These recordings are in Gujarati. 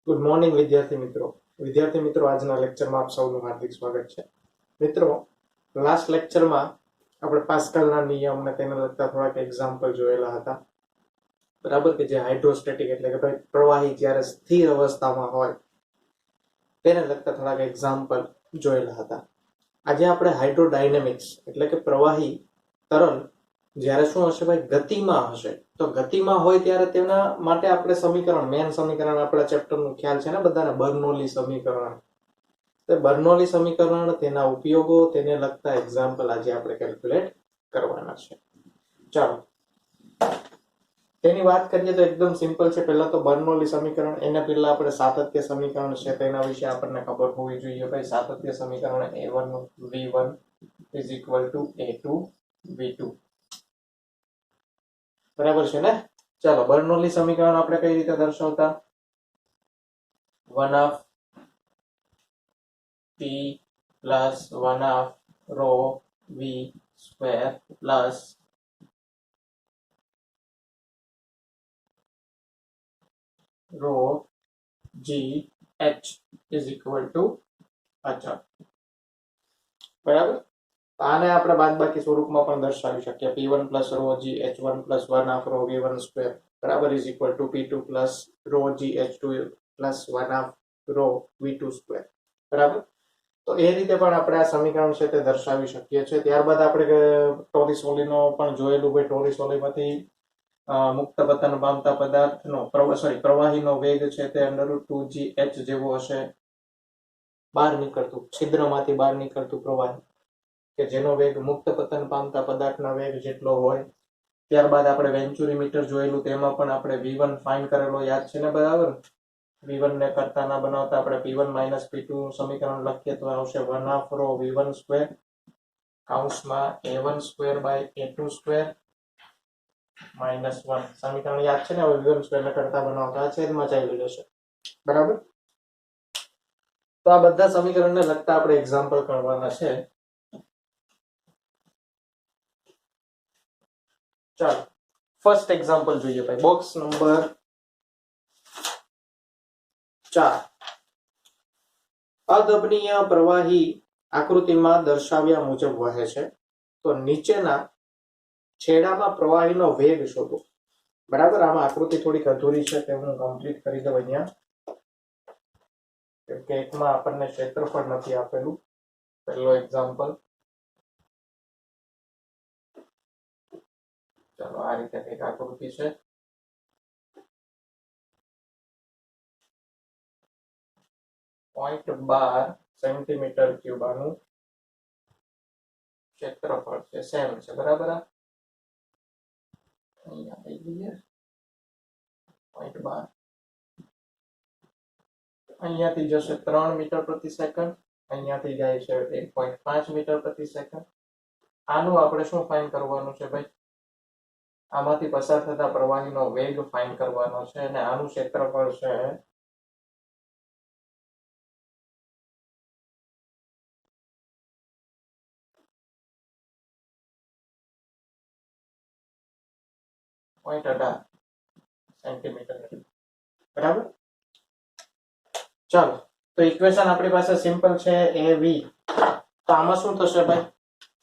ગુડ મોર્નિંગ વિદ્યાર્થી મિત્રો આજના લેક્ચરમાં આપ સૌનું હાર્દિક સ્વાગત છે. મિત્રો, લાસ્ટ લેક્ચરમાં આપણે પાસ્કલના નિયમ અને તેને લગતા થોડાક એક્ઝામ્પલ જોયેલા હતા. બરાબર, કે જે હાઇડ્રોસ્ટેટિક એટલે કે ભાઈ પ્રવાહી જ્યારે સ્થિર અવસ્થામાં હોય તેને લગતા થોડાક એક્ઝામ્પલ જોયેલા હતા. આજે આપણે હાઇડ્રોડાયનેમિક્સ એટલે કે પ્રવાહી તરલ જ્યારે શું હશે ભાઈ, ગતિમાં હશે. તો ગતિમાં હોય ત્યારે તેના માટે આપણે સમીકરણ, મેન સમીકરણ આપણા ચેપ્ટરનું ખ્યાલ છે ને બધાને, બર્નોલી સમીકરણ. તો બર્નોલી સમીકરણ, તેના ઉપયોગો, તેને લગતા એક્ઝામ્પલ આજે આપણે કેલ્ક્યુલેટ કરવાના છે. ચાલો તેની વાત કરીએ તો એકદમ સિમ્પલ છે. પહેલા તો બર્નોલી સમીકરણ, એના પહેલા આપણે સાતત્ય સમીકરણ છે તેના વિશે આપણને ખબર હોવી જોઈએ ભાઈ. સાતત્ય સમીકરણ A1V1 is equal to A2V2. બરાબર છે ને? ચાલો, બર્નોલી સમીકરણ આપણે કઈ રીતે દર્શાવતા? 1/2 P plus 1/2 rho V square plus rho G H is equal to અચળ. બરાબર, આને આપણે બાદબાકી સ્વરૂપમાં પણ દર્શાવી શકીએ. P1 plus rho G H1 plus 1/2 rho V1 square બરાબર is equal to P2 plus rho G H2 plus 1/2 rho V2 square. બરાબર, તો એ રીતે પણ આપણે આ સમીકરણ છે તે દર્શાવી શકીએ છીએ. ત્યારબાદ આપણે ટોરિસોલીનો પણ જોયેલું ભાઈ. ટોરિસોલીમાંથી મુક્ત પતન પામતા પદાર્થનો પ્રવાહીનો વેગ છે તે √2gh જેવો હશે. બહાર નીકળતું, છિદ્રમાંથી બહાર નીકળતું પ્રવાહી કે જેનો વેગ મુક્ત પતન પામતા પદાર્થના વેગ જેટલો હોય. ત્યારબાદ આપણે વેન્ચુરી મીટર જોયેલું, તેમાં પણ આપણે V1 ફાઇન્ડ કરેલો યાદ છે ને? બરાબર, V1 ને કરતા ના બનાવતા આપણે P1 - P2 સમીકરણ લખીએ તો આવશે 1/2 rho V1 square કૌંસમાં A1 square by A2 square -1. સમીકરણ યાદ છે ને? હવે V1 square ને કરતા બનાવતા છેદમાં ચાલ્યું જશે. બરાબર, તો આ બધા સમીકરણને લગતા આપણે એક્ઝામ્પલ કરવાના છે. ચાલો ફર્સ્ટ એક્ઝામ્પલ જોઈએ ભાઈ. Box number 4. અદબનીય પ્રવાહી આકૃતિમાં દર્શાવ્યા મુજબ વહે છે. તો નીચેના છેડામાં પ્રવાહીનો વેગ શોધો. બરાબર, આમાં આકૃતિ થોડીક અધૂરી છે તે હું કમ્પ્લીટ કરી દઉં અહીંયા, કેમ કે એકમાં આપણને ક્ષેત્રફળ નથી આપેલું. પહેલો એક્ઝામ્પલ, ચાલો આ રીતે એક આકૃતિ છે. .12 સેન્ટીમીટર ક્યુબ આનું ક્ષેત્રફળ છે, સેમ છે. બરાબર, અહીંયા આવી જઈએ 0.12, અહીંયાથી જશે 3 મીટર પ્રતિ સેકન્ડ, અહીંયાથી જાય છે 1.5 મીટર પ્રતિ સેકન્ડ. આનું આપણે શું ફાઇન્ડ કરવાનું છે ભાઈ? આમાંથી પસાર થતા પ્રવાહીનો વેગ ફાઇન્ડ કરવાનો છે, અને આનું ક્ષેત્રફળ છે 0.18 સેન્ટીમીટર. બરાબર, ચાલો તો ઇક્વેશન આપણી પાસે સિમ્પલ છે, AV. તો આમાં શું થશે ભાઈ?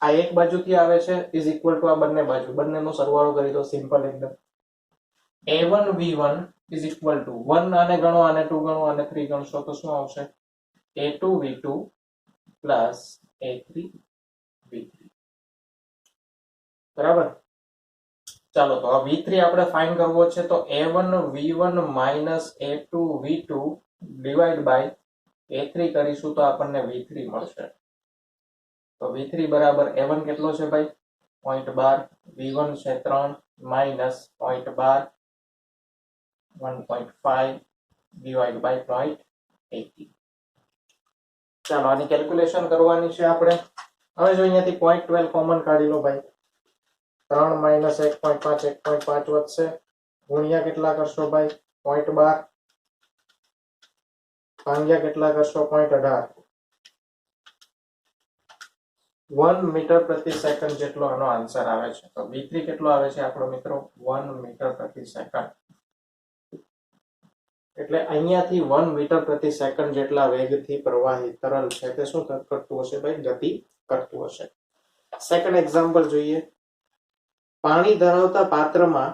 આ એક બાજુથી આવે છે ઇઝ ઇક્વલ ટુ આ બંને બાજુ, બંનેનો સરવાળો કરી દો. સિમ્પલ એકદમ. A1V1 ઇઝ ઇક્વલ ટુ 1 આને ગણો, આને 2 ગણો, આને 3 ગણશો તો શું આવશે? A2V2 plus A3V3. બરાબર, ચાલો તો આ V3 આપણે ફાઇન્ડ કરવો છે. તો A1V1 minus A2V2 divide by A3 કરીશું તો આપણને V3 મળશે. તો V3 બરાબર A1 કેટલો છે ભાઈ? 0.12, V1 છે 3 માઇનસ 0.12 1.5 ડિવાઈડ બાય 0.80. ચાલો આની કેલ્ક્યુલેશન કરવાની છે આપણે. હવે જો અહીંયાથી 0.12 કોમન કાઢી લો ભાઈ. 3 માઇનસ 1.5 1.5 વધશે, ગુણ્યા કેટલા કરશો ભાઈ? 0.12, ભાગ્યા કેટલા કરશો? 0.18. 1 મીટર પ્રતિ સેકન્ડ જેટલો આનો આન્સર આવે છે. તો V3 કેટલો આવે છે આપણો મિત્રો? 1 મીટર પ્રતિ સેકન્ડ. એટલે અહીંયાથી 1 મીટર પ્રતિ સેકન્ડ જેટલા વેગથી પ્રવાહી તરલ છે તે શું કરતું હશે ભાઈ? ગતિ કરતું હશે. સેકન્ડ એક્ઝામ્પલ જોઈએ. પાણી ધરાવતા પાત્રમાં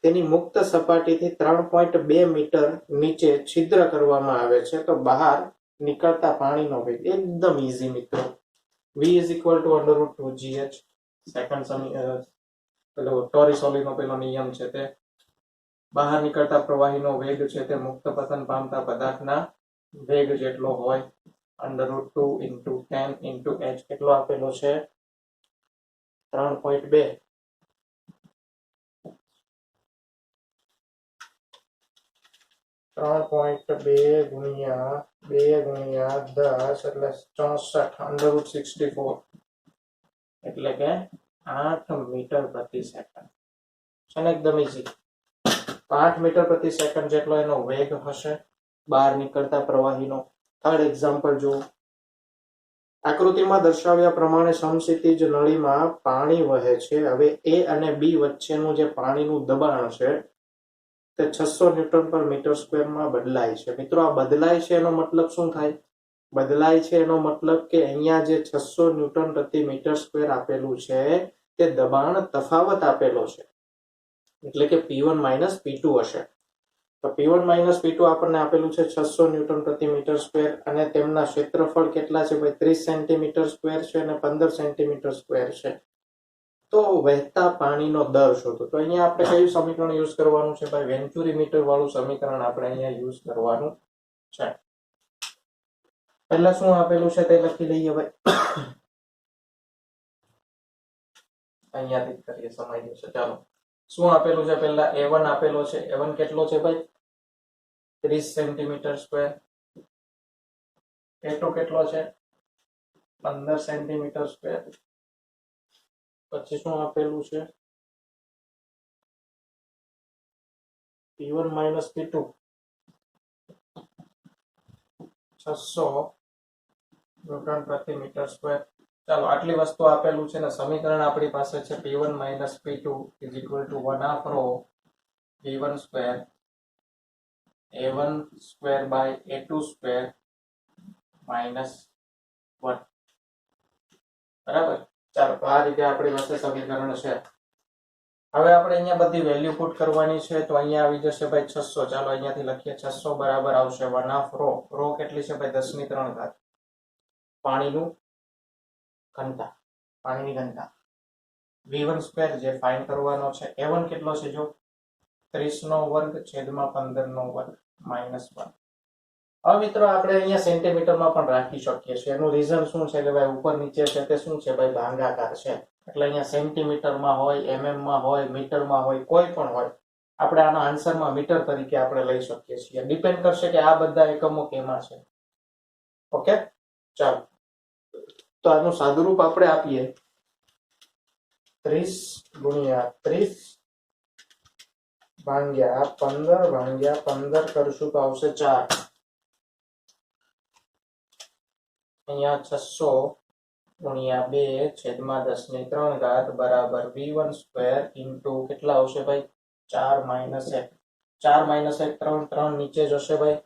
તેની મુક્ત સપાટીથી 3.2 મીટર નીચે છિદ્ર કરવામાં આવે છે તો બહાર નીકળતા પાણીનો વેગ એકદમ ઈઝી મિત્રો. v = √2gh. સેકન્ડ પેલો ટોરિસોલીનો પેલો નિયમ છે તે બહાર નીકળતા પ્રવાહીનો વેગ છે તે મુક્ત પતન પામતા પદાર્થના વેગ જેટલો હોય. √2 × 10 × h કેટલો આપેલો છે? 3.2. 3.2 ગુણ્યા 2 ગુણ્યા 10 એટલે 64 √64 એટલે કે 8 મીટર પ્રતિ સેકન્ડ છે ને? એકદમ ઈઝી. 8 મીટર પ્રતિ સેકન્ડ જેટલો એનો વેગ હશે બહાર નીકળતા પ્રવાહીનો. થર્ડ એક્ઝામ્પલ જુઓ. આકૃતિમાં દર્શાવ્યા પ્રમાણે સમક્ષિતિજ નળીમાં પાણી વહે છે. હવે A અને B વચ્ચેનું જે પાણીનું દબાણ છે તે 600 ન્યૂટન પર મીટર સ્ક્વેરમાં બદલાય છે. મિત્રો આ બદલાય છે એનો મતલબ શું થાય? બદલાય છે એનો મતલબ કે અહીંયા જે 600 ન્યૂટન પ્રતિ મીટર સ્ક્વેર આપેલું છે તે દબાણ તફાવત આપેલો છે એટલે કે P1 - P2 હશે. તો P1 - P2 આપણને આપેલું છે 600 ન્યૂટન પ્રતિ મીટર સ્ક્વેર અને તેમના ક્ષેત્રફળ કેટલા છે ભાઈ? 30 સેન્ટીમીટર સ્ક્વેર છે અને 15 સેન્ટીમીટર સ્ક્વેર છે. તો વહેતા પાણીનો દર શોધો. તો અહીંયા આપણે કયું સમીકરણ યુઝ કરવાનું છે ભાઈ? વેન્ચુરી મીટર વાળું સમીકરણ આપણે અહીંયા યુઝ કરવાનું છે. પહેલા શું આપેલું છે તે લખી લઈએ ભાઈ. અહીંયાથી કરીએ, સમય જશે. ચાલો, શું આપેલું છે? પહેલા A1 આપેલો છે. A1 કેટલો છે ભાઈ? 30 સેન્ટીમીટર સ્ક્વેર. A2 કેટલો છે? 15 સેન્ટીમીટર સ્ક્વેર. પછી શું આપેલું છે? P1 - P2 600 ન્યૂટન પ્રતિ મીટર સ્ક્વેર. ચાલો, આટલી વસ્તુ આપેલું છે ને સમીકરણ આપણી પાસે છે P1 - P2 = 1/2 ρ V1 square A1 square by A2 square -1. બરાબર. ચાલો, તો આ રીતે આપણી પાસે સમીકરણ છે. હવે આપણે અહીંયા બધી વેલ્યુ પુટ કરવાની છે તો અહીંયા આવી જશે ભાઈ 600. ચાલો અહીંયાથી લખીએ. 600 બરાબર આવશે 1/2 ρ. ρ કેટલી છે ભાઈ? 10⁻³ પાણીનું ઘનતા, પાણીની ઘનતા. V1 સ્ક્વેર જે ફાઇન્ડ કરવાનો છે. A1 કેટલો છે જો? 30^2 / 15^2 -1. હવે મિત્રો આપણે અહીંયા સેન્ટીમીટરમાં પણ રાખી શકીએ છીએ. એનું રીઝન શું છે કે ભાઈ ઉપર નીચે છે તે શું છે ભાઈ? ભાગાકાર છે. એટલે અહીંયા સેન્ટીમીટરમાં હોય, MM માં હોય, મીટરમાં હોય, કોઈ પણ હોય, આપણે આના આન્સરમાં મીટર તરીકે આપણે લઈ શકીએ છીએ. ડિપેન્ડ કરશે કે આ બધા એકમો કેમાં છે. ઓકે, ચાલો, તો આનું સાદુરૂપ આપણે આપીએ. 30 × 30 ભાગ્યા 15 ભાગ્યા 15 કરશું તો આવશે 4. અહીંયા 600 ગુણ્યા 2/10⁻³ બરાબર V1 સ્ક્વેર ઇન્ટુ કેટલા આવશે ભાઈ? 4 - 1. 4 - 1 3 3 નીચે જશે ભાઈ.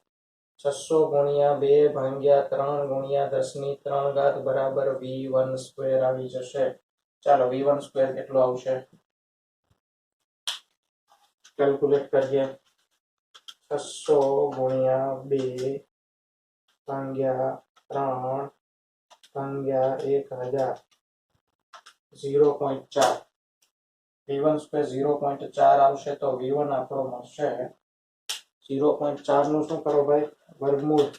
600 ગુણ્યા 2 ભાગ્યા 3 ગુણ્યા 10⁻³ બરાબર V1 સ્ક્વેર આવી જશે. ચાલો, V1 સ્ક્વેર કેટલો આવશે? કેલ્ક્યુલેટ કરીએ. 600 ગુણ્યા 2 ભાગ્યા 3 ભાગ્યા 1000 0.4. V1 સ્ક્વેર 0.4 આવશે તો V1 આપણો મળશે 0.4 નું શું કરો ભાઈ? વર્ગમૂળ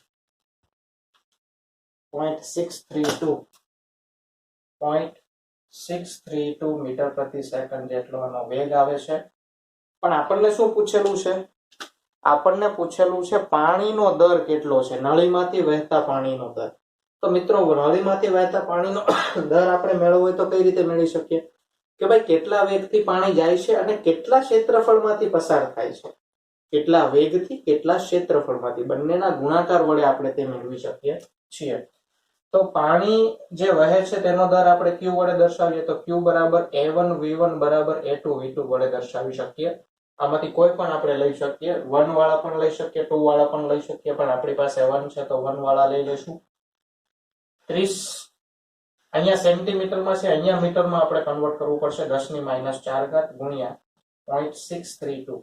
0.632 મીટર પ્રતિ સેકન્ડ જેટલો એનો વેગ આવે છે. પણ આપણને શું પૂછેલું છે? આપણને પૂછેલું છે પાણીનો દર કેટલો છે, નળીમાંથી વહેતા પાણીનો દર. તો મિત્રો નળીમાંથી વહેતા પાણીનો દર આપણે મેળવવો હોય તો કઈ રીતે મેળવી શકીએ કે ભાઈ કેટલા વેગથી પાણી જાય છે અને કેટલા ક્ષેત્રફળમાંથી પસાર થાય છે. કેટલા વેગથી કેટલા ક્ષેત્રફળમાંથી, બંનેના ગુણાકાર વડે આપણે તે મેળવી શકીએ છીએ. તો પાણી જે વહે છે તેનો દર આપણે Q વડે દર્શાવીએ તો Q બરાબર A1 V1 બરાબર A2 V2 વડે દર્શાવી શકીએ. આમાંથી કોઈ પણ આપણે લઈ શકીએ, 1 વાળા પણ લઈ શકીએ, 2 વાળા પણ લઈ શકીએ, પણ આપણી પાસે 1 છે તો 1 વાળા લઈ લઈશું. 30 અહીંયા સેન્ટીમીટરમાં છે, અહીંયા મીટરમાં આપણે કન્વર્ટ કરવું પડશે. 10⁻⁴ ગુણ્યા 0.632.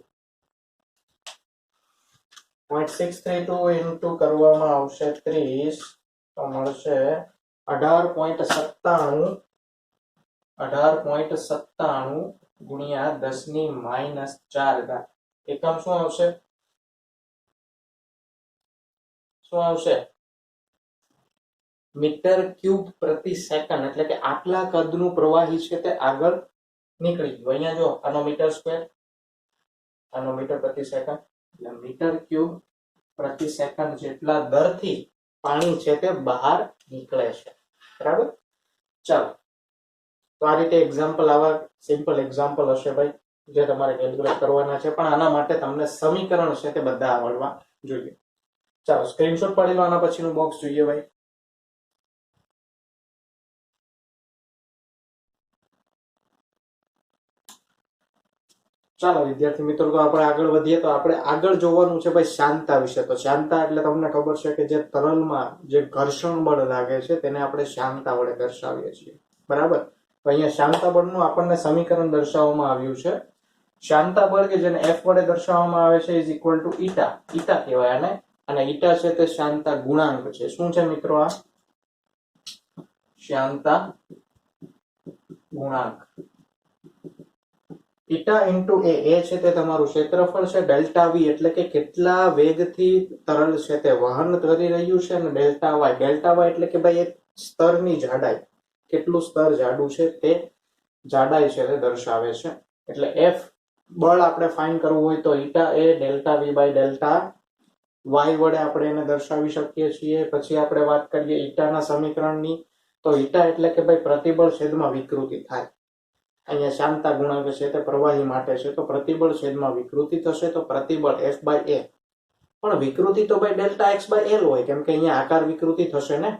0.632 ઇન્ટુ કરવામાં આવશે 30 તો મળશે 18.97 ગુણ્યા 10⁻⁴. એકમ શું આવશે? મીટર ક્યુબ પ્રતિ સેકન્ડ. એટલે કે આટલા કદનું પ્રવાહી છે તે આગળ નીકળી ગયું. અહીંયા જો આનો મીટર સ્ક્વેર, આનો મીટર પ્રતિ સેકન્ડ, એટલે મીટર ક્યુબ પ્રતિ સેકન્ડ જેટલા દરથી પાણી છે તે બહાર નીકળે છે. બરાબર. ચાલો, તો આ રીતે એક્ઝામ્પલ, આવા સિમ્પલ એક્ઝામ્પલ હશે ભાઈ જે તમારે કેલ્ક્યુલેટ કરવાના છે, પણ આના માટે તમને સમીકરણ છે તે બધા આવડવા જોઈએ. ચાલો સ્ક્રીનશોટ પાડી લો, આના પછીનું બોક્સ જોઈએ ભાઈ. ચાલો વિદ્યાર્થી મિત્રો, તો આપણે આગળ વધીએ. તો આપણે આગળ જોવાનું છે ભાઈ શાંતા વિશે. તો શાંતા એટલે તમને ખબર છે કે જે તરલમાં જે ઘર્ષણ બળ લાગે છે તેને આપણે શાંતા વડે દર્શાવીએ છીએ. બરાબર. તો અહીંયા શાંતા બળનું આપણને સમીકરણ દર્શાવવામાં આવ્યું છે. શાંતા બળ કે જેને F વડે દર્શાવવામાં આવે છે is equal two eta. Eta કહેવાય આને, અને ઈટા છે તે શાંતા ગુણાંક છે. શું છે મિત્રો? આ શાંતા ગુણાંક. ઈટા ઇન્ટુ એ છે તે તમારું ક્ષેત્રફળ છે. ડેલ્ટા વી એટલે કે કેટલા વેગથી તરલ છે તે વહન કરી રહ્યું છે, અને ડેલ્ટા વાય એટલે કે ભાઈ એક સ્તરની જાડાઈ, કેટલું સ્તર જાડું છે તે જાડાઈ છે તે દર્શાવે છે. એટલે એફ બળ આપણે ફાઇન્ડ કરવું હોય તો ઈટા એ delta V by delta Y વડે આપણે એને દર્શાવી શકીએ છીએ. પછી આપણે વાત કરીએ ઈટાના સમીકરણની, તો ઈટા એટલે કે ભાઈ પ્રતિબળ છેદમાં વિકૃતિ થાય. અહીંયા શાંતા ગુણાંક છે તે પ્રવાહી માટે છે, તો પ્રતિબળ છેદમાં વિકૃતિ થશે, તો પ્રતિબળ F બાય A. પણ વિકૃતિ તો ભાઈ ડેલ્ટા X બાય L હોય, કેમ કે અહીંયા આકાર વિકૃતિ થશે ને.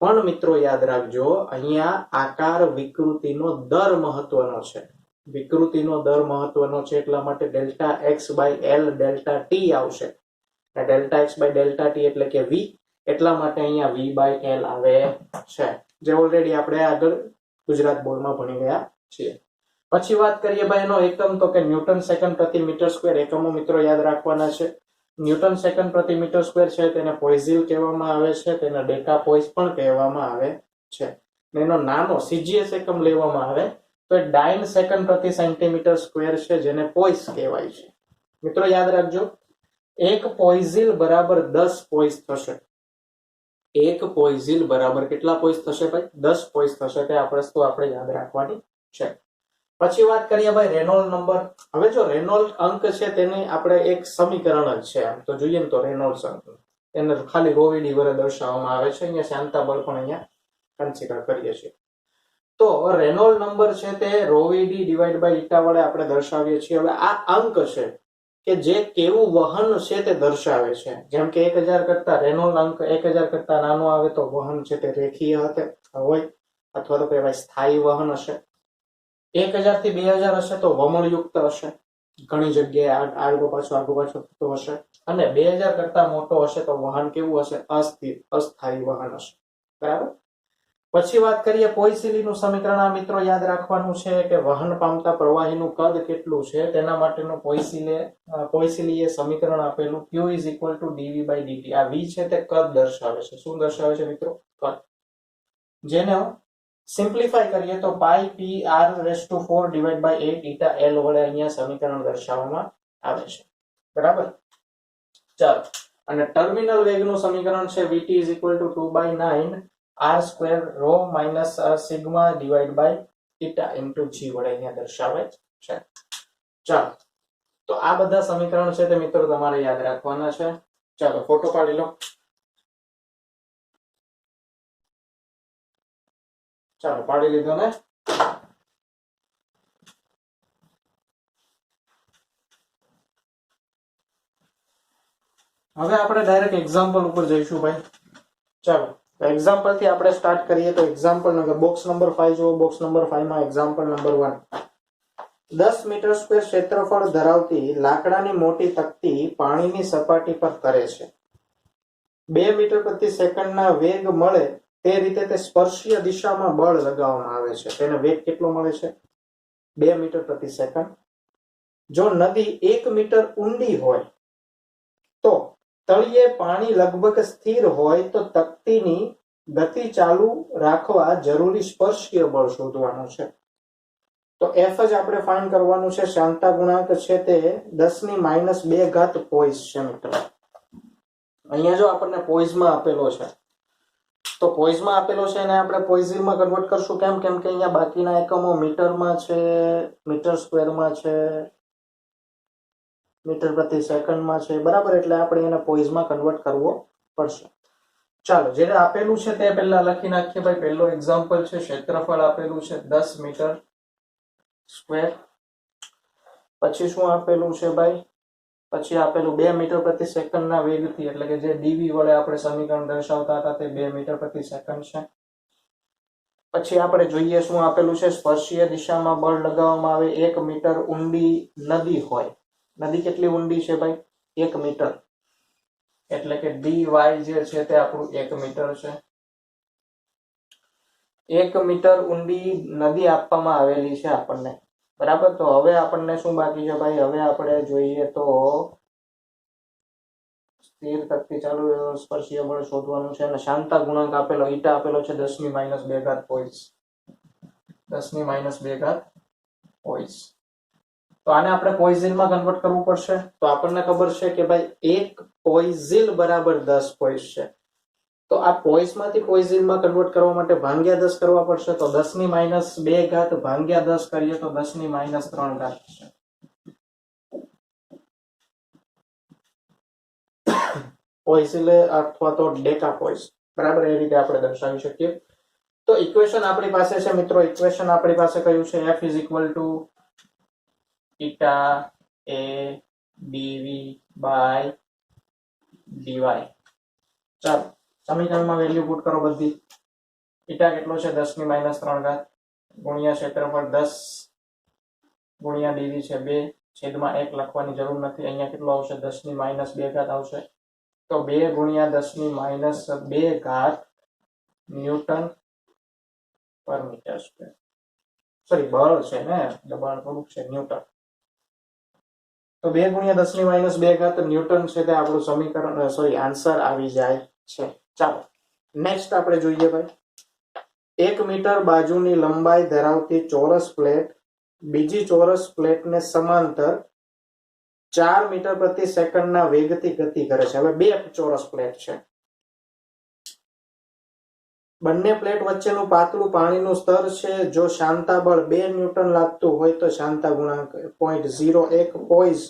પણ મિત્રો યાદ રાખજો, અહીંયા આકાર વિકૃતિનો દર મહત્વનો છે. વિકૃતિનો દર મહત્વનો છે, એટલા માટે delta X by L delta T આવશે. Delta X by delta T એટલે કે V, એટલા માટે અહીંયા V બાય L આવે છે, જે ઓલરેડી આપણે આગળ ગુજરાત બોર્ડમાં ભણી ગયા છીએ. પછી વાત કરીએ ભાઈ એનો એકમ, તો કે ન્યૂટન સેકન્ડ પ્રતિ મીટર સ્ક્વેર. એકમો મિત્રો યાદ રાખવાના છે. ન્યૂટન સેકન્ડ પ્રતિ મીટર સ્ક્વેર છે તેને પોઇઝિલ કહેવામાં આવે છે, તેને ડેકા પોઇસ પણ કહેવામાં આવે છે. એનો નાનો CGS એકમ લેવામાં આવે તો એ ડાઇન સેકન્ડ પ્રતિ સેન્ટીમીટર સ્ક્વેર છે, જેને પોઇસ કહેવાય છે. મિત્રો યાદ રાખજો, એક પોઇઝિલ બરાબર 10 પોઇસ થશે. એક પોઇઝિલ બરાબર કેટલા પોઇસ થશે ભાઈ? 10 પોઇસ થશે. તે આ વસ્તુ આપણે યાદ રાખવાની છે. પછી વાત કરીએ ભાઈ રેનોલ્ડ નંબર. હવે જો રેનોલ્ડ અંક છે તેને આપણે એક સમીકરણ જ છે, આમ તો જોઈએ ને તો રેનોલ્ડ અંક એને ખાલી રોવીડી વડે દર્શાવવામાં આવે છે. અહીંયા શાંતા બળ પણ અહીંયા કન્સિડર કરીએ છીએ. તો રેનોલ્ડ નંબર છે તે રોવીડી ડિવાઇડ બાય ઈટા વડે આપણે દર્શાવીએ છીએ. હવે આ અંક છે કે જે કેવું વહન છે તે દર્શાવે છે. જેમ કે 1000 કરતા રેનોલ્ડ અંક 1000 કરતા નાનો આવે તો વહન છે તે રેખીય હોય, અથવા તો કહેવાય સ્થાયી વહન હશે. 1000 થી 2000 હશે તો વમળયુક્ત હશે, ઘણી જગ્યાએ આગો પાછો થતો હશે. અને 2000 કરતા મોટો હશે તો વહન કેવું હશે? અસ્થાયી વહન હશે. બરાબર. પછી વાત કરીએ પોઇસિલીનું સમીકરણ. આ મિત્રો યાદ રાખવાનું છે કે વહન પામતા પ્રવાહીનું કદ કેટલું છે તેના માટેનું પોઇસિલીએ સમીકરણ આપેલું Q is equal to dV by dt. આ V છે તે કદ દર્શાવે છે. શું દર્શાવે છે મિત્રો? કદ. જેને સિમ્પ્લિફાય કરીએ તો પાઈ PR⁴ divide by 8 eta L વડે અહીંયા સમીકરણ દર્શાવવામાં આવે છે. બરાબર. ચાલો, અને ટર્મિનલ વેગનું સમીકરણ છે VT is equal to 2/9 R² ρ minus sigma divide by eta into G વડે અહીંયા દર્શાવે છે. ચાલો, તો આ બધા સમીકરણ છે તે મિત્રો તમારે યાદ રાખવાના છે. ચાલો ફોટો પાડી લો. ચાલો પાડી લીધો ને. હવે આપણે ડાયરેક્ટ એક્ઝામ્પલ ઉપર જઈશું ભાઈ. ચાલો એક્ઝામ્પલ થી આપણે સ્ટાર્ટ કરીએ. તો એક્ઝામ્પલ નંબર બોક્સ નંબર 5 જો બોક્સ નંબર 5 માં એક્ઝામ્પલ નંબર 1. 10 મીટર સ્ક્વેર ક્ષેત્રફળ ધરાવતી લાકડાની મોટી તકતી પાણીની સપાટી પર તરે છે. 2 મીટર પ્રતિ સેકન્ડના વેગ મળે તે રીતે તે સ્પર્શીય દિશામાં બળ લગાવવામાં આવે છે. તેને વેગ કેટલો મળે છે? 2 મીટર પ્રતિ સેકન્ડ. જો નદી 1 મીટર ઊંડી હોય તો તળિયે પાણી લગભગ સ્થિર હોય તો તકતીની ગતિ ચાલુ રાખવા જરૂરી સ્પર્શીય બળ શોધવાનું છે. તો એફ જ આપણે ફાઇન્ડ કરવાનું છે. શાંતા ગુણાંક છે તે 10⁻2 પોઈસ છે મિત્રો. અહીંયા જો આપણને પોઈઝમાં આપેલો છે તો પોઈઝમાં આપેલો છે એને આપણે પોઈઝીલમાં કન્વર્ટ કરશું. કેમ કે અહીંયા બાકીના એકમો મીટરમાં છે, મીટર સ્ક્વેરમાં છે, મીટર પ્રતિ સેકન્ડમાં છે, બરાબર. એટલે આપણે એને પોઈઝમાં કન્વર્ટ કરવો પડશે. ચાલો, જે આપેલું છે તે પહેલા લખી નાખીએ ભાઈ. પહેલો એક્ઝામ્પલ છે, ક્ષેત્રફળ આપેલું છે 10 મીટર સ્ક્વેર. પછી શું આપેલું છે ભાઈ? પછી આપેલું 2 મીટર પ્રતિ સેકન્ડના વેગથી, એટલે કે જે ડીવી વડે આપણે સમીકરણ દર્શાવતા હતા તે 2 મીટર પ્રતિ સેકન્ડ છે. પછી આપણે જોઈએ શું આપેલું છે, સ્પર્શીય દિશામાં બળ લગાવવામાં આવે. 1 મીટર ઊંડી નદી હોય. નદી કેટલી ઊંડી છે ભાઈ? 1 મીટર. એટલે કે dy જે છે તે આપણું 1 મીટર છે. 1 મીટર ઊંડી નદી આપવામાં આવેલી છે આપણને, બરાબર. તો હવે આપણને શું બાકી છે ભાઈ? હવે આપણે જોઈએ તો સ્થિર તકતી ચાલુ સ્પર્શીય બળ શોધવાનું છે. અને શાંતા ગુણાંક આપેલો ઈટા આપેલો છે 10⁻2 પોઈસ. 10⁻2 પોઈસ. તો આને આપણે પોઈઝિલમાં કન્વર્ટ કરવું પડશે. તો આપણને ખબર છે કે ભાઈ 1 પોઈઝિલ બરાબર 10 પોઈસ છે. તો આ પોઈસમાંથી પોઈઝિલમાં કન્વર્ટ કરવા માટે ભાગ્યા 10 કરવા પડશે. તો 10⁻2 ભાગ્યા 10 કરીએ તો 10⁻3 છે. પોઈઝિલ અથવા તો ડેકા પોઈસ, બરાબર. એ રીતે આપણે દર્શાવી શકીએ. તો ઇક્વેશન આપણી પાસે છે મિત્રો. ઇક્વેશન આપણી પાસે કયું છે? F is equal two eta a dv by dy. ચાલો, સમીકરણમાં વેલ્યુ પુટ કરો બધી. eta કેટલો છે? 10⁻3 ગુણ્યા ક્ષેત્રફળ 10 ગુણ્યા dv છે 2, છેદમાં 1 લખવાની જરૂર નથી. અહીંયા કેટલો આવશે? 10⁻2 આવશે. તો 2 ગુણ્યા 10⁻2 ન્યૂટન પર મીટર સ્ક્વેર. સોરી, બળ છે ને, દબાણ થોડુંક છે, ન્યૂટન. તો 2 ગુણ્યા 10⁻2 ન્યૂટન છે તે આપણું સમીકરણ, સોરી, આન્સર આવી જાય છે. ચાલો, નેક્સ્ટ આપણે જોઈએ ભાઈ. 1 મીટર બાજુની લંબાઈ ધરાવતી ચોરસ પ્લેટ બીજી ચોરસ પ્લેટને સમાંતર 4 મીટર પ્રતિ સેકન્ડના વેગથી ગતિ કરે છે. હવે બે ચોરસ પ્લેટ છે. બંને પ્લેટ વચ્ચેનું પાતળું પાણીનું સ્તર છે. જો શાંતા બળ 2 ન્યૂટન લાગતું હોય તો શાંતા ગુણાંક 0.01 પોઈસ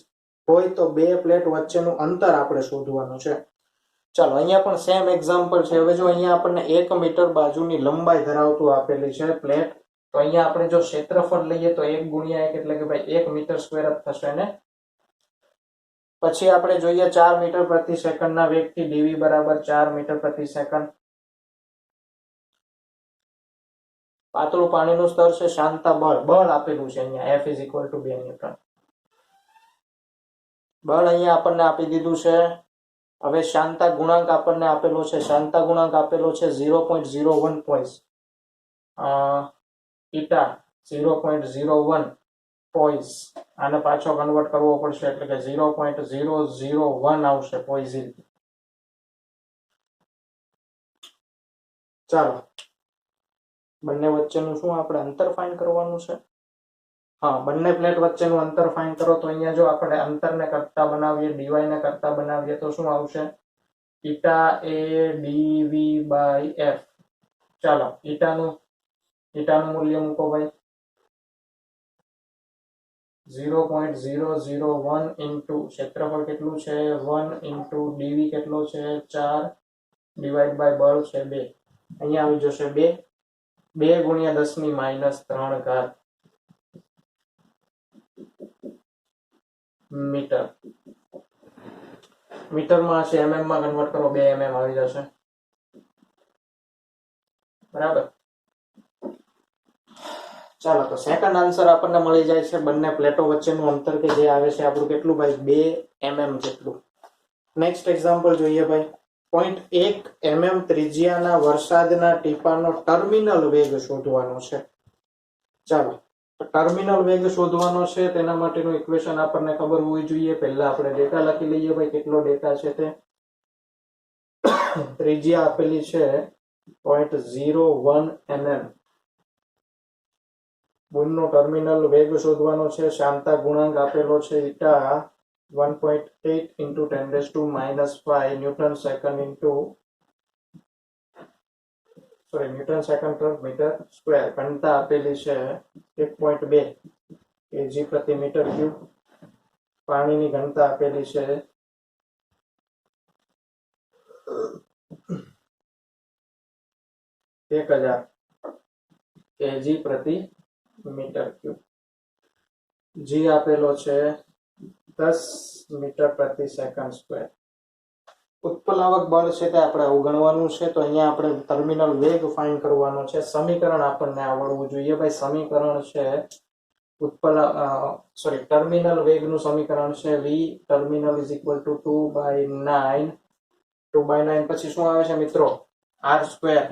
હોય તો બે પ્લેટ વચ્ચેનું અંતર આપણે શોધવાનું છે. ચાલો, અહીંયા પણ સેમ એક્ઝામ્પલ છે. હવે જો અહીંયા આપણને 1 મીટર બાજુની લંબાઈ ધરાવતું આપેલી છે પ્લેટ, તો અહીંયા આપણે જો ક્ષેત્રફળ લઈએ તો 1 ગુણ્યા 1 એટલે કે ભાઈ 1 મીટર સ્ક્વેર જ થશે ને. પછી આપણે જોઈએ 4 મીટર પ્રતિ સેકન્ડના વેગથી ડીવી બરાબર 4 મીટર પ્રતિ સેકન્ડ. પાતળું પાણીનું સ્તર છે. શાંતા બળ આપેલું છે અહીંયા F is equal two 2 newton. બળ અહીંયા આપણને આપી દીધું છે. હવે શાંતા ગુણાંક આપણને આપેલો છે. શાંતા ગુણાંક આપેલો છે 0.01 પોઈસ. ઈટા 0.01 પોઈસ. આને પાછો કન્વર્ટ કરવો પડશે એટલે કે 0.001 આવશે પોઈઝિલ. ચાલો, બંને વચ્ચેનું શું આપણે અંતર ફાઇન્ડ કરવાનું છે. હા, બંને પ્લેટ વચ્ચેનું અંતર ફાઇન્ડ કરો તો અહીંયા જો આપણે અંતરને કરતા બનાવીએ, ડીવાય ને કરતા બનાવીએ તો શું આવશે? Eta A ડીવી by F. ચાલો, ઈટાનું મૂલ્ય મૂકો ભાઈ. 0.001 ઇન્ટુ ક્ષેત્રફળ કેટલું છે 1 ઇન્ટુ ડીવી કેટલો છે 4 ડિવાઈડ બાય બળ છે 2. અહીંયા આવી જશે 2 ગુણ્યા 10⁻3 મીટર. મીટરમાં હશે, mm માં કન્વર્ટ કરો 2 mm આવી જશે, બરાબર. ચાલો તો સેકન્ડ આન્સર આપણને મળી જાય છે બંને પ્લેટો વચ્ચેનું અંતર કે જે આવે છે આપણું કેટલું ભાઈ 2 mm જેટલું. નેક્સ્ટ એક્ઝામ્પલ જોઈએ ભાઈ. 0.1 mm ત્રિજ્યાના વરસાદના ટીપાનો ટર્મિનલ વેગ શોધવાનો છે. ચાલો ટર્મિનલ વેગ શોધવાનો છે તેના માટેનું ઇક્વેશન આપણને ખબર હોવી જોઈએ. પહેલા આપણે ડેટા લખી લઈએ ભાઈ કેટલો ડેટા છે તે. ત્રિજ્યા આપેલી છે 0.01 mm. બુનનો ટર્મિનલ વેગ શોધવાનો છે. શાંતા ગુણાંક આપેલો છે eta 1.8 into 10⁻⁵ newton second into newton second પર મીટર સ્ક્વેર. ઘનતા આપેલી છે 1.2 kg પ્રતિ મીટર ક્યુબ. પાણીની ઘનતા આપેલી છે 1000 kg પ્રતિ મીટર ક્યુબ. જી આપેલો છે 10 મીટર પ્રતિ સેકન્ડ સ્ક્વેર. ઉત્પ્લાવક બળ છે તે આપણે અવગણવાનું છે. તો અહીંયા આપણે ટર્મિનલ વેગ ફાઇન્ડ કરવાનો છે. સમીકરણ આપણને આવડવું જોઈએ ભાઈ. સમીકરણ છે ટર્મિનલ વેગનું સમીકરણ છે v terminal is equal to 2/9. 2/9 પછી શું આવે છે મિત્રો? r square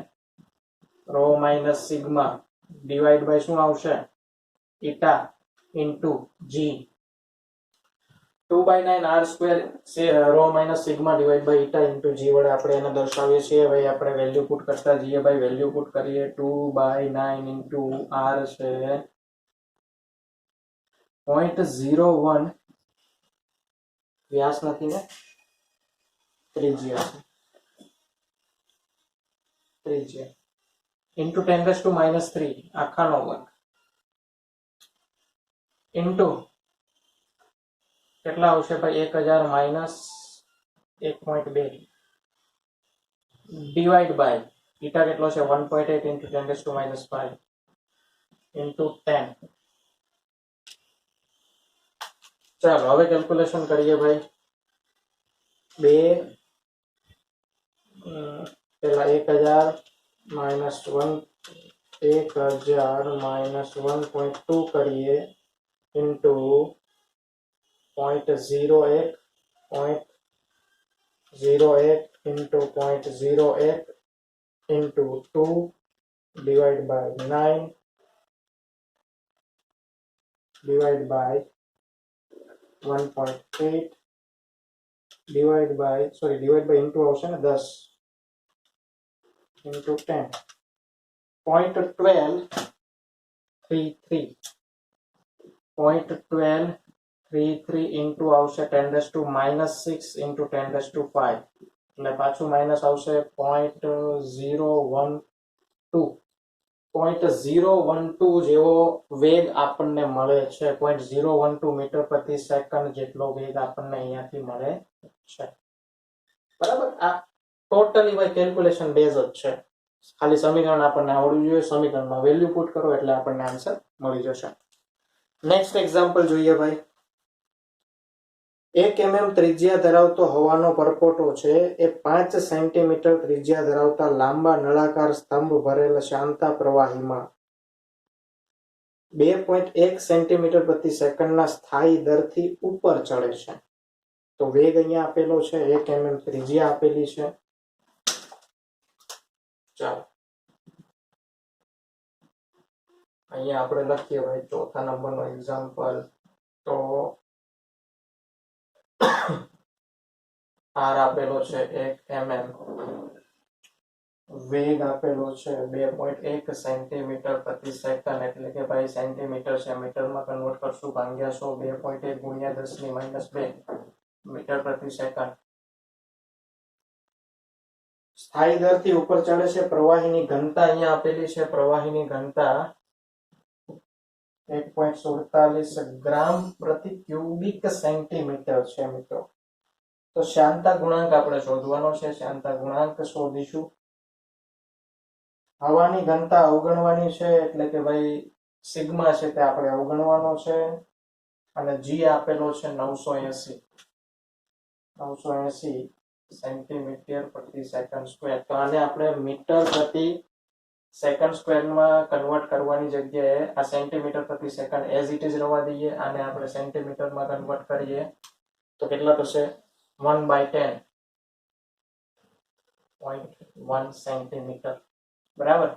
rho minus sigma divide by શું આવશે? Eta into G. 2/9 r square rho minus sigma divide by eta into G વડે આપણે એને દર્શાવીએ છીએ. ભાઈ આપણે વેલ્યુ પુટ કરતા જઈએ ભાઈ. વેલ્યુ પુટ કરીએ 2/9 ઇન્ટુ r છે 0.01 વ્યાસ નથી ને, ત્રિજ્યા છે. ત્રિજ્યા ઇન્ટુ 10⁻³ આખાનો વર્ગ ઇન્ટુ કેટલા આવશે ભાઈ? 1000 માઇનસ 1.2 ડિવાઈડ બાય ઈટા કેટલો છે? 1.8 ઇન્ટુ 10⁻⁵ ઇન્ટુ 10. ચાલો હવે કેલ્ક્યુલેશન કરીએ ભાઈ. 2 પેલા 1000 માઇનસ 1000 માઇનસ 1.2 કરીએ into 0.01 into 0.01 into 2 divide by 9 divide by 1.8 divide by into આવશે ને 10 ઇન્ટુ 10. 0.1233 0.1233 ઇન્ટુ આવશે 10⁻⁻6 ઇન્ટુ 10⁻5 એટલે પાછું માઇનસ આવશે 0.012. 0.012 જેવો વેગ આપણને મળે છે. 0.012 મીટર પ્રતિ સેકન્ડ જેટલો વેગ આપણને અહીંયાથી મળે છે. બરાબર. આ ટોટલી ભાઈ કેલ્ક્યુલેશન બેઝ જ છે. ખાલી સમીકરણ આપણને આવડવું જોઈએ. સમીકરણમાં વેલ્યુ પુટ કરો એટલે આપણને આન્સર મળી જશે. નેક્સ્ટ એક્ઝામ્પલ જોઈએ ભાઈ. 1 mm ત્રિજ્યા ધરાવતો હવાનો પરપોટો છે એ 5 સેન્ટીમીટર ત્રિજ્યા ધરાવતા લાંબા નળાકાર સ્તંભ ભરેલ શાંતા પ્રવાહીમાં 2.1 સેન્ટીમીટર પ્રતિ સેકન્ડના સ્થાયી દરથી ઉપર ચડે છે. તો વેગ અહીંયા આપેલો છે 1 mm ત્રિજ્યા આપેલી છે. ચાલો અહીંયા આપણે લખીએ ભાઈ ચોથા નંબરનો એક્ઝામ્પલ. તો r આપેલો છે 1 mm, વેગ આપેલો છે 2.1 સેન્ટીમીટર પ્રતિ સેકન્ડ એટલે કે ભાઈ સેન્ટીમીટર છે મીટરમાં કન્વર્ટ કરશું ભાગ્યા 100. 2.1 ગુણ્યા 10⁻². મીટર પ્રતિ સેકન્ડ. સ્થાયી દરથી ઉપર ચડે છે. પ્રવાહીની ઘનતા અહીંયા આપેલી છે. પ્રવાહીની ઘનતા 1.47 ગ્રામ પ્રતિ ક્યુબિક સેન્ટીમીટર છે મિત્રો. તો શાંતા ગુણાંક આપણે શોધવાનો છે. શાંતા ગુણાંક શોધીશું. હવાની ઘનતા અવગણવાની છે એટલે કે ભાઈ સિગ્મા છે તે આપણે અવગણવાનો છે. અને જી આપેલો છે 980 સેન્ટીમીટર પ્રતિ સેકન્ડ સ્ક્વેર. તો આને આપણે મીટર પ્રતિ સેકન્ડ સ્ક્વેરમાં કન્વર્ટ કરવાની જગ્યાએ આ સેન્ટીમીટર પ્રતિ સેકન્ડ એઝ ઇટ ઇઝ રહેવા દઈએ, આને આપણે સેન્ટીમીટરમાં કન્વર્ટ કરીએ તો કેટલા થશે 1/10.1 સેન્ટીમીટર. બરાબર.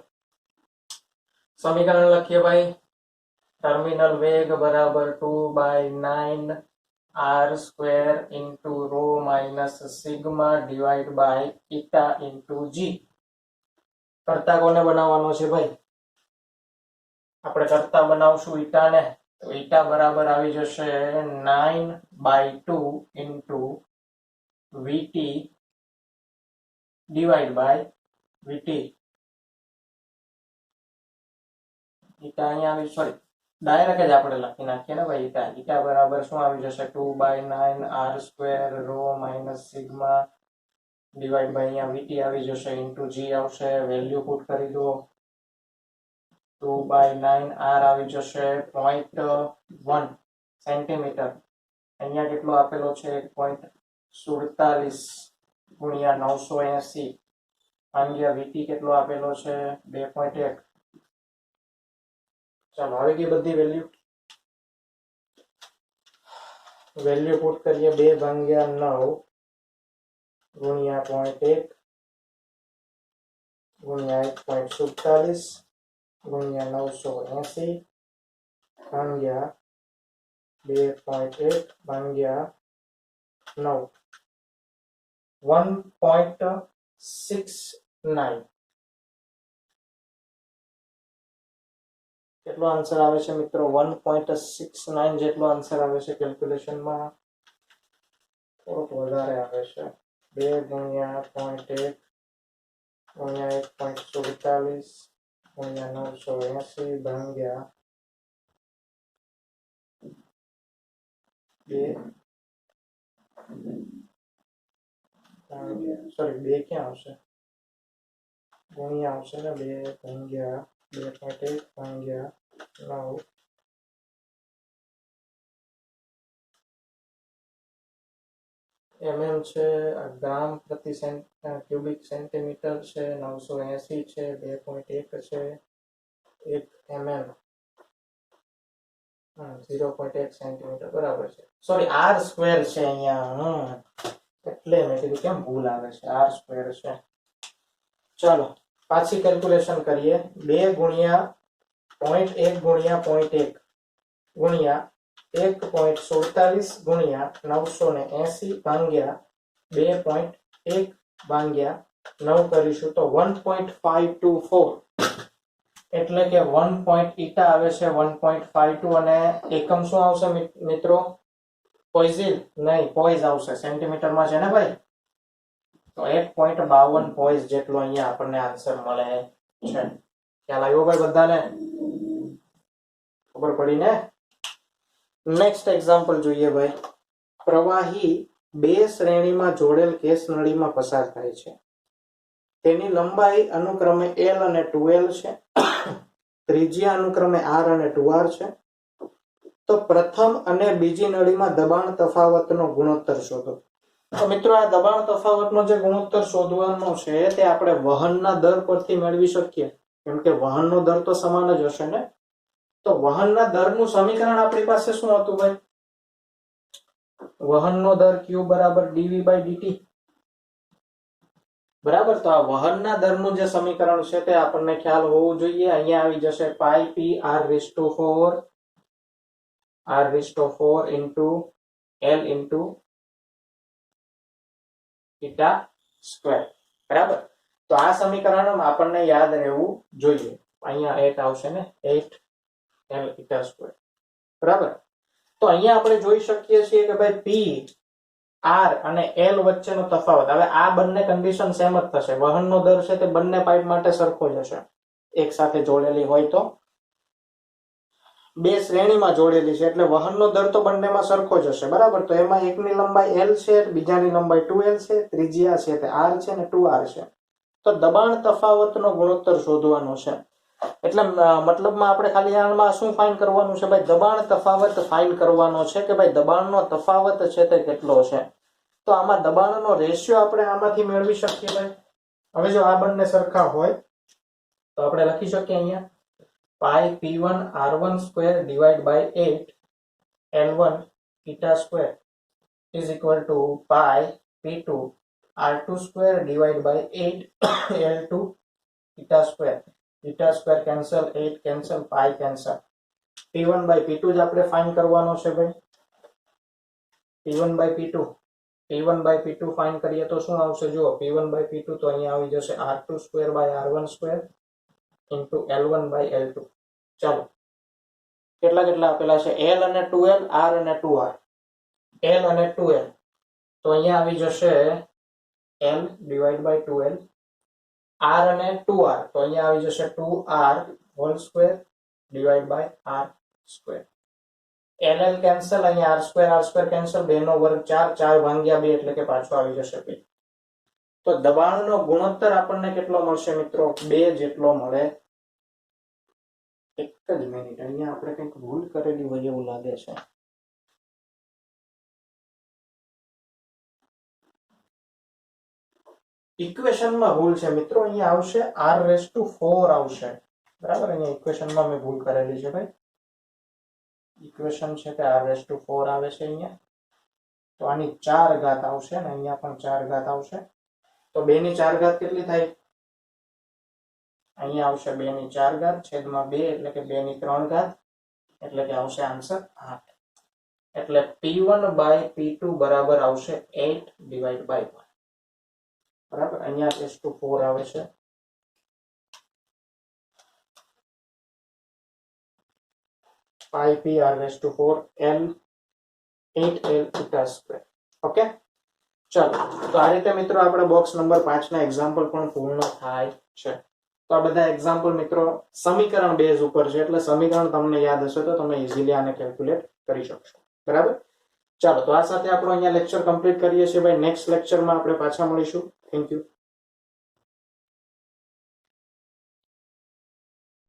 સમીકરણ લખીએ ભાઈ. ટર્મિનલ વેગ બરાબર 2/9 r² into ρ minus sigma divided by eta into g. કરતા કોને બનાવવાનો છે ભાઈ? આપણે કરતા બનાવશું ઈટા ને. તો ઈટા બરાબર આવી જશે 9/2 into vt divided by vt. Eta અહીંયા આવી, સોરી ડાયરેક્ટ જ આપણે લખી નાખીએ ને ભાઈ. ઈટા બરાબર શું આવી જશે 2/9 r² ρ minus sigma divide by અહીંયા vt આવી જશે ઇન્ટુ g આવશે. વેલ્યુ પુટ કરી દો. 2/9 r આવી જશે 0.1 સેન્ટીમીટર. અહીંયા કેટલો આપેલો છે 1.47 ગુણ્યા 980 ભાગ્યા vt કેટલો આપેલો છે 2.1. ચાલો આવી ગઈ બધી વેલ્યુ પુટ કરીએ. 2/9 ગુણ્યા 0.1 ગુણ્યા 1.47 ગુણ્યા 980 ભાગ્યા 2.1 ભાગ્યા 9 1.69. કેટલો આન્સર આવે છે મિત્રો? 1.69 જેટલો આન્સર આવે છે. કેલ્ક્યુલેશનમાં થોડોક વધારે આવે છે. 2 ગુણ્યા 0.1 ગુણ્યા 1.47 ગુણ્યા 980 ભાગ્યા 2 ક્યાં આવશે? ગુણ્યા આવશે ને. 2 ભાગ્યા 2.1 ભાગ્યા 9 mm છે. ગ્રામ પ્રતિ ક્યુબિક સેન્ટીમીટર છે. 980 છે. 2.1 છે. 1 mm 0.1 સેન્ટીમીટર બરાબર છે. સોરી r² છે અહીંયા. એટલે મેં કીધું કેમ ભૂલ આવે છે. r² છે. ચાલો પાછી કેલ્ક્યુલેશન કરીએ. 2 ગુણ્યા 0.1 ગુણ્યા 0.1 ગુણ્યા 1.47 ગુણ્યા 980 ભાગ્યા 2.1 ભાગ્યા 9 કરીશું તો 1.524 એટલે કે 1 પોઈન્ટ ઈટા આવે છે 1.52 અને એકમ શું આવશે મિત્રો? પોઈઝિલ નહીં, પોઈઝ આવશે. સેન્ટીમીટરમાં છે ને ભાઈ. તો 1.52 પોઈઝ જેટલો અહીંયા આપણને આન્સર મળે છે. ખ્યાલ આવ્યો ભાઈ બધાને? ખબર પડી ને? નેક્સ્ટ એક્ઝામ્પલ જોઈએ ભાઈ. પ્રવાહી બે શ્રેણીમાં જોડેલ કેસ નળીમાં પસાર થાય છે. તેની લંબાઈ અનુક્રમે L અને 2L છે. ત્રિજ્યા અનુક્રમે R અને 2R છે. તો પ્રથમ અને બીજી નળીમાં દબાણ તફાવતનો ગુણોત્તર શોધો. તો મિત્રો આ દબાણ તફાવતનો જે ગુણોત્તર શોધવાનો છે તે આપણે વહનના દર પરથી મેળવી શકીએ, કેમ કે વહનનો દર તો સમાન જ હશે ને. તો વહનના દરનું સમીકરણ આપણી પાસે શું હતું ભાઈ? વહનનો દર Q બરાબર dV/dt. બરાબર. તો આ વહનના દરનું જે સમીકરણ છે તે આપણને ખ્યાલ હોવું જોઈએ. અહીંયા આવી જશે πp r4 into L into theta square. બરાબર. તો આ સમીકરણ આપણને યાદ રહેવું જોઈએ. અહીંયા 8 આવશે ને, 8 L theta square. બરાબર. તો અહીંયા આપણે જોઈ શકીએ છીએ કે ભાઈ P R અને L વચ્ચેનો તફાવત. હવે આ બંને કન્ડિશન સેમ જ થશે. વહનનો દર છે તે બંને પાઇપ માટે સરખો જ હશે. એક સાથે જોડેલી હોય તો, બે શ્રેણીમાં જોડેલી છે એટલે વહનનો દર તો બંનેમાં સરખો જ હશે. બરાબર. તો એમાં એકની લંબાઈ L છે, બીજાની લંબાઈ 2L છે, ત્રિજ્યા છે તે R છે અને 2R છે. તો દબાણ તફાવતનો ગુણોત્તર શોધવાનો છે. એટલે મતલબમાં આપણે ખાલી આમાં શું ફાઇન્ડ કરવાનું છે ભાઈ? દબાણ તફાવત ફાઇન્ડ કરવાનો છે કે ભાઈ દબાણનો તફાવત છે તે કેટલો છે. તો આમાં દબાણનો રેશિયો આપણે આમાંથી મેળવી શકીએ ભાઈ. હવે જો આ બંને સરખા હોય તો આપણે લખી શકીએ અહીંયા pi p1 r1 square divide by 8 l1 theta square is equal to pi p2 r2 square divided by 8 l2 theta square cancel 8 cancel pi cancel p1 by p2 જ આપણે ફાઇન્ડ કરવાનો છે ભાઈ p1 by p2 ફાઇન્ડ કરીએ તો શું આવશે જુઓ p1 by p2 તો અહીંયા આવી જશે r2 square by r1 square into l1 by l2 ચાલો કેટલા આપેલા છે l અને 2l r અને 2r l અને 2l તો અહીંયા આવી જશે l divided by 2l r અને 2r તો અહીંયા આવી જશે 2r whole square divided by r square ll cancel અહીંયા r square cancel 2 નો વર્ગ 4 ભાગ્યા 2 એટલે કે પાછો આવી જશે 2 તો દબાણનો ગુણોત્તર આપણને કેટલો મળશે મિત્રો 2 જેટલો મળે એક જ મિનિટ અહીંયા આપણે કંઈક ભૂલ કરેલી હોય એવું લાગે છે ઇક્વેશનમાં ભૂલ છે મિત્રો અહીંયા આવશે r4 આવશે બરાબર અહીંયા ઇક્વેશનમાં મેં ભૂલ કરેલી છે ભાઈ ઇક્વેશન છે કે r4 આવે છે અહીંયા તો આની 4 ઘાત આવશે અને અહીંયા પણ 4 ઘાત આવશે તો 2 ની 4 ઘાત કેટલી થાય અહીંયા આવશે 2 ની 4 ઘાત છેદમાં 2 એટલે કે 2 ની 3 ઘાત એટલે કે આવશે આન્સર 8 એટલે p1 by p2 બરાબર આવશે 8 divided by 1 બરાબર અહીંયા s4 આવે છે pi p r4 l 8l theta square okay ચાલો તો આ રીતે મિત્રો આપણે બોક્સ નંબર 5 ના એક્ઝામ્પલ પણ પૂર્ણ થાય છે તો આ બધા એક્ઝામ્પલ મિત્રો સમીકરણ બેઝ ઉપર છે એટલે સમીકરણ તમને યાદ હશે તો તમે ઈઝીલી આને કેલ્ક્યુલેટ કરી શકશો બરાબર ચાલો તો આ સાથે આપણો અહીંયા લેક્ચર કમ્પ્લીટ કરીએ છીએ ભાઈ નેક્સ્ટ લેક્ચરમાં આપણે પાછા મળીશું થેન્ક યુ